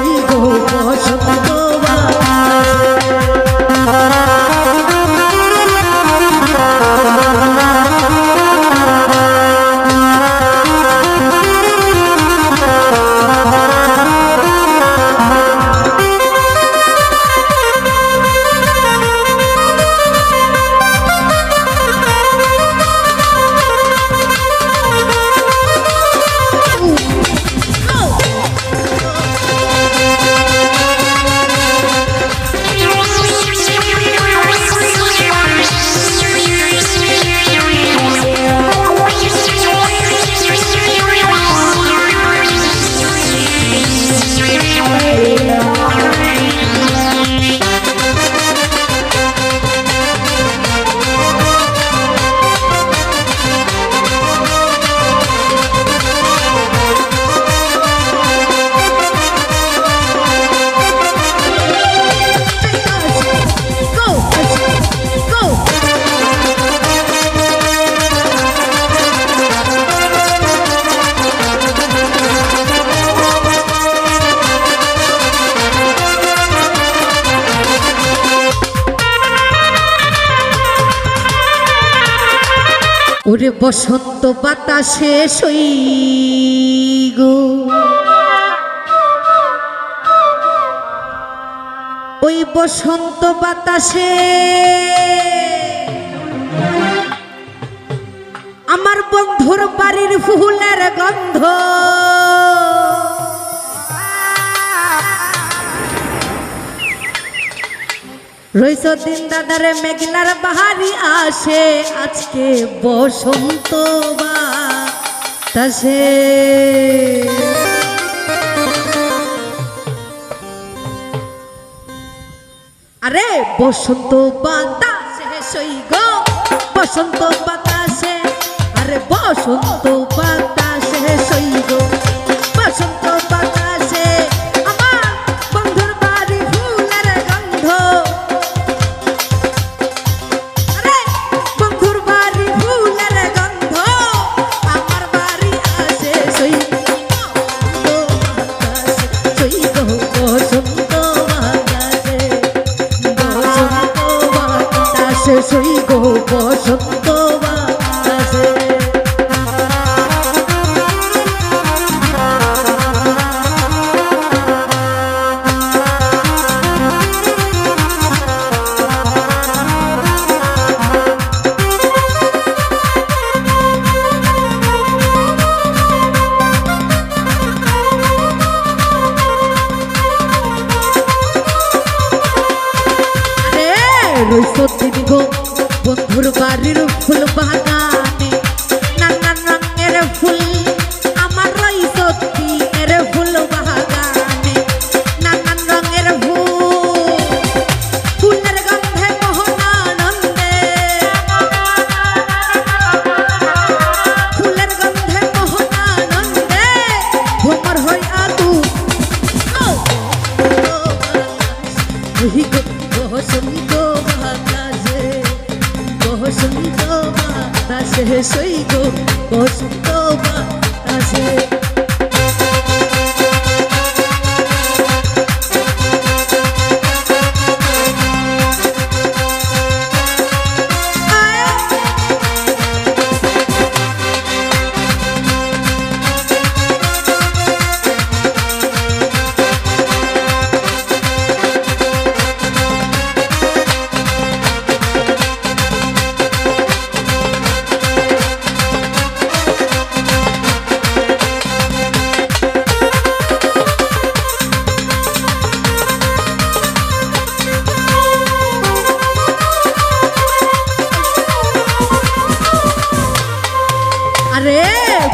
সই গো বসন্ত ওরে বসন্ত বাতাসে সই গো ওই বসন্ত বাতাসে আমার বন্ধুর বাড়ির ফুলের গন্ধ রইস দিন দাদারে মেঘলার বাহারি আসে আজকে বসন্ত বাতাসে আরে বসন্ত বাতাসে সই গো বসন্ত বাতাসে আরে বসন্ত বাতাসে সই গো বসন্ত বাতাসে আমার বন্ধুর বাড়ি ফুলের গন্ধ আরে বন্ধুর বাড়ি ফুলের গন্ধ আমার বাড়ি আসে সই সই গো বসন্ত বাতাসে সই গো বসন্ত বাতাসে রইসদিন গো বন্ধুর বাড়ির ফুল বাগানে নানান রঙের ফুল আমার রইসদিনের ফুল বাগানে নানান রঙের ফুল ফুলের গন্ধে মোহনানন্দে ফুলের গন্ধে মোহনানন্দে ভ্রমর হই আতু বসন্ত বসন্ত বাতাসে সই গো বসন্ত বাতাসে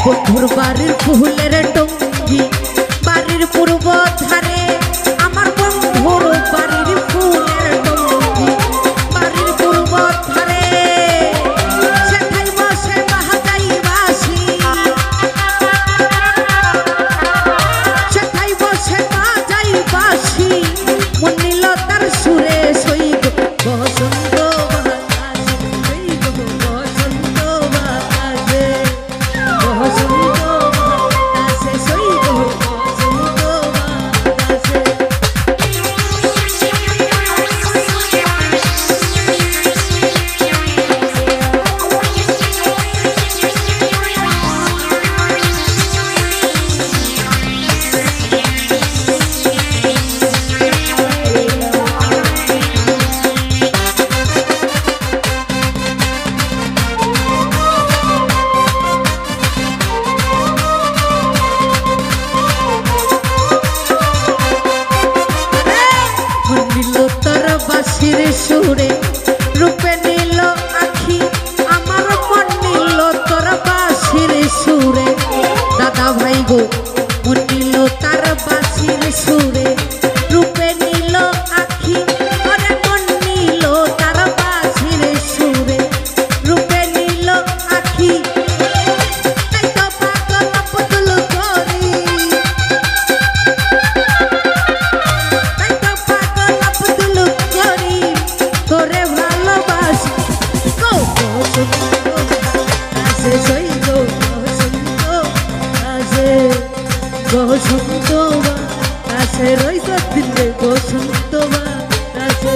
বন্ধুর বাড়ির ফুলের টঙ্গি বাড়ির পূর্ব ধারে আমার বন্ধুর বাড়ির ফুলের টঙ্গি বাড়ির পূর্ব ধারে সেখাই বসে বাহাজাই বাসি সেখাই বসে বাজাই বাসি মনিল তার সুরে সই বসন্ত সুরে রূপে নীল আখি আমার মন নীল তোর বাঁশির সুরে দাদা ভাই গো মন নীল তার বাঁশির সুরে রূপে নীল আখি ওরে মন নীল তার বাঁশির সুরে রূপে নীল আখি তাই তো পাগল পুতুল করি তাই তো পাগল পুতুল করি তোরে ভালোবাসি গো বসন্ত আসে সই গো বসন্ত আসে বসন্ত আসে রইস দিলে বসন্ত আসে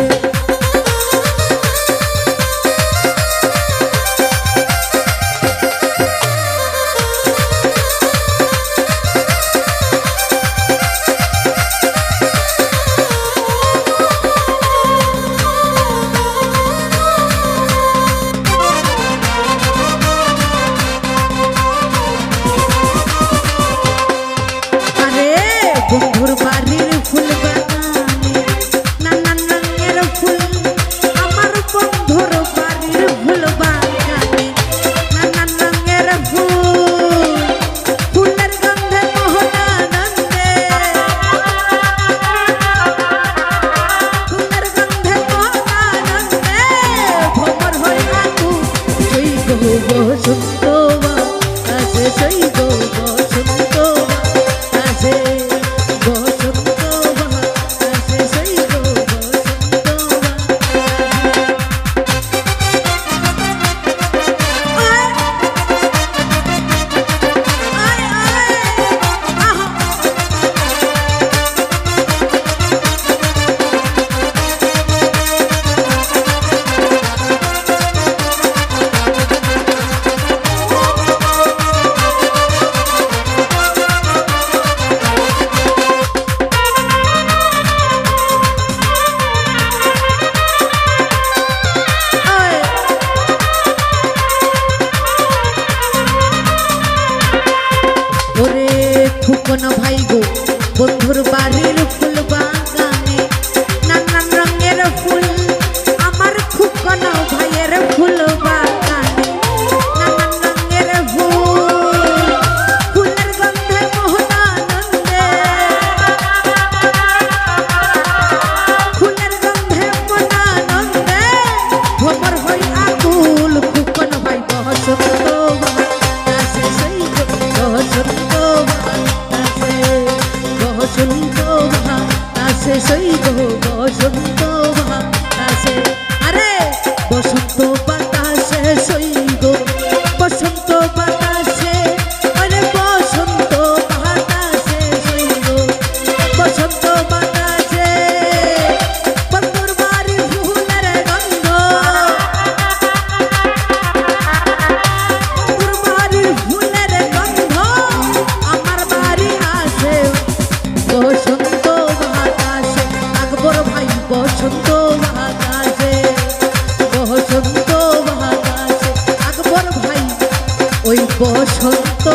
বন্ধুর বাড়ির ফুল বাগানে নানান রঙের ফুল আমার বন্ধুর বাড়ির ফুল বাগানে নানান রঙের ফুল ফুলের গন্ধে মোহনানন্দে ফুলের গন্ধে মোহনানন্দে ভ্রমর হয়ে আকু সই গো বসন্ত আসে সই গো বসন্ত আসে ফুকন ভাই গো বন্ধুর বাড়ির ফুল বাগানে নানান রঙের ফুল আমার ফুকন ভাইয়ের ফুল বাগানে নানান রঙের ফুল ফুলের গন্ধে মোহনানন্দে ফুলের গন্ধে মোহনানন্দে ভ্রমর হই আকুল ফুকন ভাই বসন্ত আসে সই বসন্ত বসন্ত আসে সই গো বসন্ত আসে আরে বসন্ত বাতাসে সই গো বসন্ত বাতাসে আরে বসন্ত বাতাসে সই গো বসন্ত বাতাসে বন্ধুর বাড়ির ফুলের গন্ধ বন্ধুর বাড়ির ফুলের গন্ধ আমার বাড়ি আসে বসন্ত বাতাসে আকবর ভাই বসন্ত বাতাসে বসন্ত বাতাসে আকবর ভাই ওই বসন্ত